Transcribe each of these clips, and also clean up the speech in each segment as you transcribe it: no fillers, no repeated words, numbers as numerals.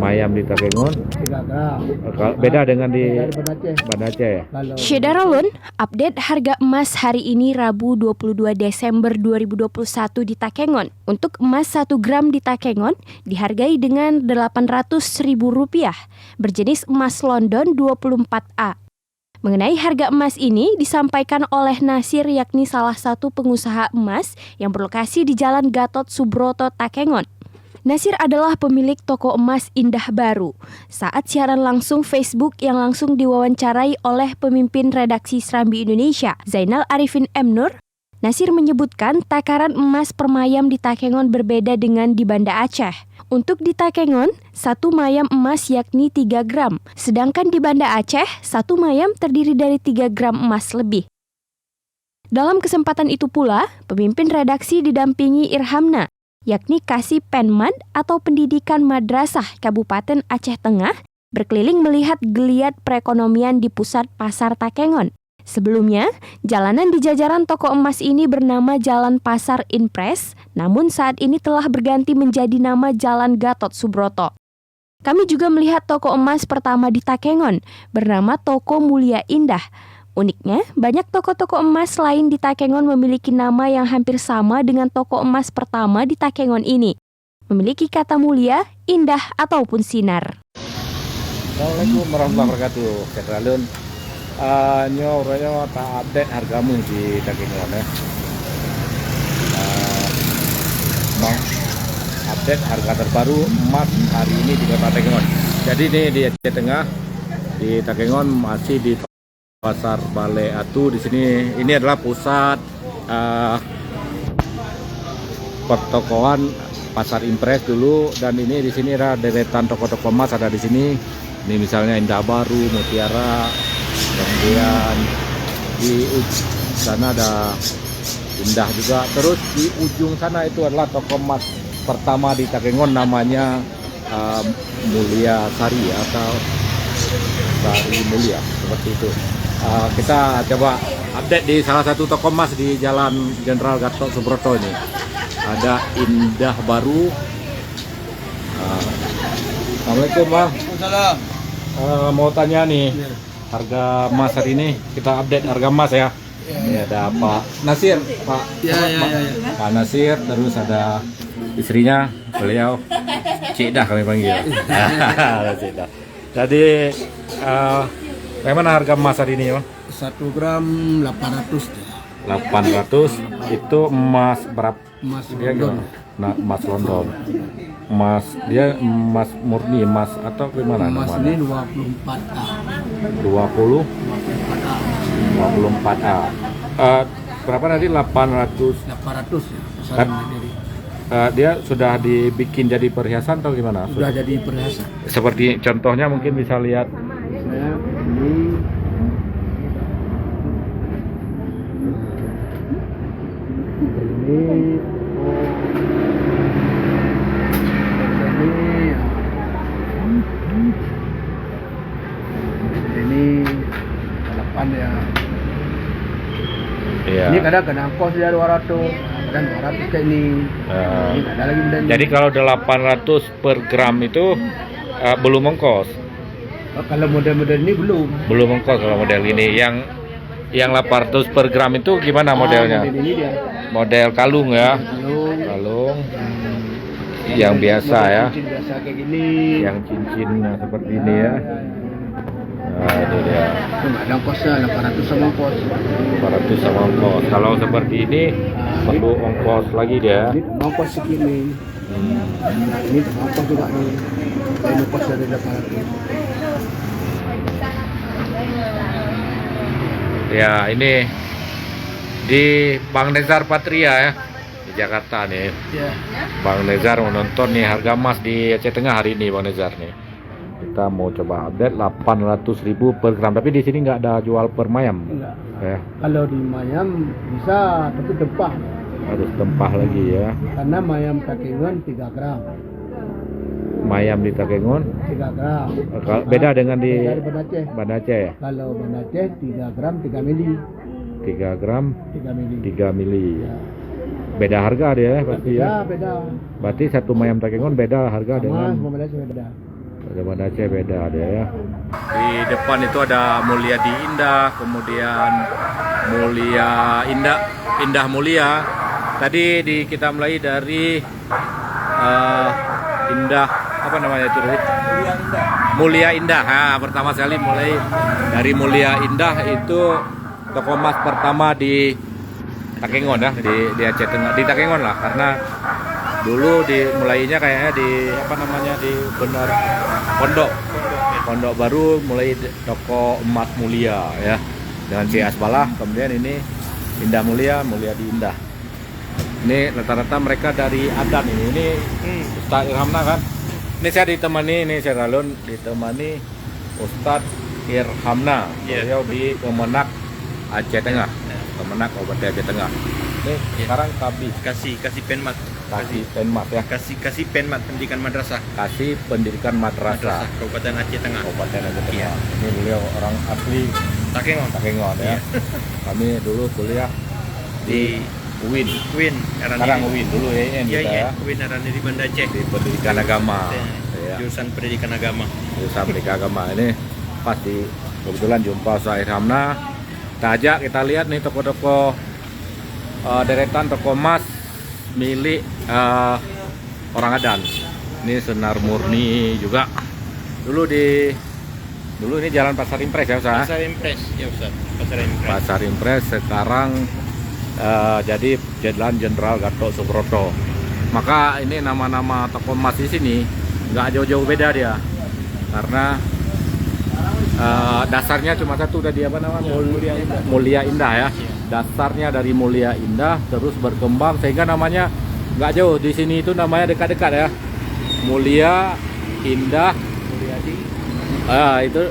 Mayam di Takengon 3 gram. beda dengan di Banda Aceh. Banda Aceh ya. Kalau Syederalun, update harga emas hari ini Rabu 22 Desember 2021 di Takengon. Untuk emas 1 gram di Takengon dihargai dengan Rp800.000, berjenis emas London 24A. Mengenai harga emas ini disampaikan oleh Nasir, yakni salah satu pengusaha emas yang berlokasi di Jalan Gatot Subroto, Takengon. Nasir adalah pemilik toko emas Indah Baru. Saat siaran langsung Facebook yang langsung diwawancarai oleh pemimpin redaksi Serambi Indonesia, Zainal Arifin M. Nur, Nasir menyebutkan takaran emas per mayam di Takengon berbeda dengan di Banda Aceh. Untuk di Takengon, 1 mayam emas yakni 3 gram, sedangkan di Banda Aceh, 1 mayam terdiri dari 3 gram emas lebih. Dalam kesempatan itu pula, pemimpin redaksi didampingi Irhamna, yakni Kasih Penmad atau Pendidikan Madrasah Kabupaten Aceh Tengah, berkeliling melihat geliat perekonomian di pusat pasar Takengon. Sebelumnya, jalanan di jajaran toko emas ini bernama Jalan Pasar Impres, namun saat ini telah berganti menjadi nama Jalan Gatot Subroto. Kami juga melihat toko emas pertama di Takengon, bernama Toko Mulia Indah. Uniknya, banyak toko-toko emas lain di Takengon memiliki nama yang hampir sama dengan toko emas pertama di Takengon ini. Memiliki kata mulia, indah, ataupun sinar. Assalamualaikum warahmatullahi wabarakatuh. Syederalun, orangnya tak update hargamu di Takengon ya. Mau update harga terbaru emas hari ini di Kota Takengon. Jadi ini di Aceh Tengah, di Takengon masih di Pasar Balai Atu. Di sini ini adalah pusat pertokoan Pasar Impres dulu, dan ini di sini ada deretan toko-toko emas ada di sini. Ini misalnya Indah Baru, Mutiara, kemudian di sana ada Indah juga. Terus di ujung sana itu adalah toko emas pertama di Takengon, namanya Mulia Sari atau Sari Mulia, seperti itu. Kita coba update di salah satu toko emas di Jalan Jenderal Gatot Subroto ini. Ada Indah Baru. Assalamualaikum Bang. Waalaikumsalam. Mau tanya nih, harga emas hari ini, kita update harga emas ya. Ini ada Pak Nasir, Pak Nasir, terus ada istrinya, beliau Cikdah kami panggil. Cikdah. Jadi bagaimana harga emas hari ini, Bang? 1 gram 800 ya. 800 itu emas berapa? Emas Dia London. gimana? Nah, emas London. Emas dia emas murni, emas atau gimana Emas namanya? ini 24A. 20 24A. 24A. Berapa tadi? 800. 800 ya. Pasar Kan? Mandiri. Dia sudah dibikin jadi perhiasan atau gimana? Sudah jadi perhiasan. Seperti contohnya mungkin bisa lihat. Saya ini ini 8 ya. Iya. Ini kadang kos dia 200 dan 200 kayak ini. Ini ada lagi dan Jadi kalau 800 per gram itu belum ongkos. kalau model-model ini belum. Belum ongkos kalau model ini. Yang 800 per gram itu gimana modelnya? Model ini dia. Model kalung ya. Kalung. Kalung. Yang biasa Model ya. cincin biasa kayak gini. Yang cincin seperti ini ya. Nah, itu dia. Cuma ada ongkosnya 800 sama ongkos. 400 sama ongkos. Kalau seperti ini perlu ongkos lagi dia. Ini ongkos segini. Nah, ini ongkos juga nih. Ini ongkos dari 800. Ya, ini di Bang Nezar Patria ya, di Jakarta nih. Ya. Bang Nezar menonton nih harga emas di Aceh Tengah hari ini, Bang Nezar nih. Kita mau coba update 800.000 per gram, tapi di sini nggak ada jual per mayam. Enggak. Ya, Kalau di mayam bisa, tapi tempah. harus tempah lagi ya. Karena mayam Takengon 3 gram. Mayam di Takengon 3 gram. beda dengan di Dari Banda Aceh. Banda Aceh ya. Kalau Banda Aceh 3 gram 3 mili. 3 gram 3 mili. 3 mili. Ya. Beda harga dia ya pasti Beda, ya. beda. Berarti satu mayam Takengon beda harga Sama, dengan semua beda, semua beda. Ada Banda Aceh beda dia ya. Di depan itu ada Mulia di Indah, kemudian Indah Mulia. Tadi kita mulai dari Indah apa namanya itu? Mulia Indah. Nah, pertama sekali mulai dari Mulia Indah itu toko emas pertama di Takengon ya, di Aceh Tengah, di Takengon lah, karena dulu dimulainya kayaknya di apa namanya di benar Pondok Baru mulai toko emas Mulia ya dengan si Asbalah, kemudian ini Indah Mulia di Indah. Ini rata-rata mereka dari Adan ini Ustadz Irhamna kan. Ini saya saya Ralun ditemani Ustadz Irhamna, beliau di Kemenak Aceh Tengah, Kemenak Kabupaten Aceh Tengah. Ini sekarang Kasih penmat. Kasih Penmat ya. Kasih penmat pendidikan madrasah. Kasih pendidikan madrasah Kabupaten Aceh Tengah. Kabupaten Aceh Tengah. Ini beliau orang asli Takengon ya. Kami dulu kuliah di UIN. Sekarang UIN dulu ya. Iya. UIN Arani di Banda Aceh. Di pendidikan agama. Ya. Jurusan pendidikan agama. Ini pasti kebetulan jumpa Ustadz Irhamna. Kita lihat nih toko-toko deretan toko emas milik orang Adan. Ini Senar Murni juga. Dulu ini Jalan Pasar Impres ya Ustaz. Pasar Impres ya Ustaz. Pasar Impres sekarang jadi Jalan Jenderal Gatot Subroto. Maka ini nama-nama toko emas di sini nggak jauh-jauh beda dia, karena dasarnya cuma satu tadi apa namanya Mulia Indah ya. Dasarnya dari Mulia Indah terus berkembang sehingga namanya nggak jauh di sini, itu namanya dekat-dekat ya. Mulia Indah itu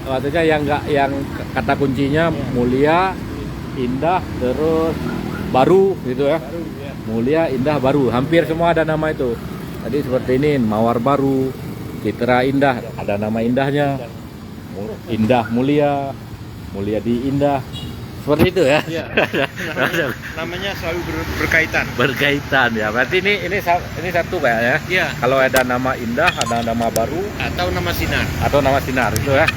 maksudnya yang kata kuncinya Mulia Indah terus Baru gitu ya. Mulia Indah Baru, hampir semua ada nama itu. Tadi seperti ini Mawar Baru, Citra Indah, ada nama indahnya. Indah Mulia di Indah, seperti itu ya. Namanya selalu berkaitan ya. Berarti ini satu kayaknya. Iya. Kalau ada nama Indah, ada nama Baru atau nama Sinar itu ya.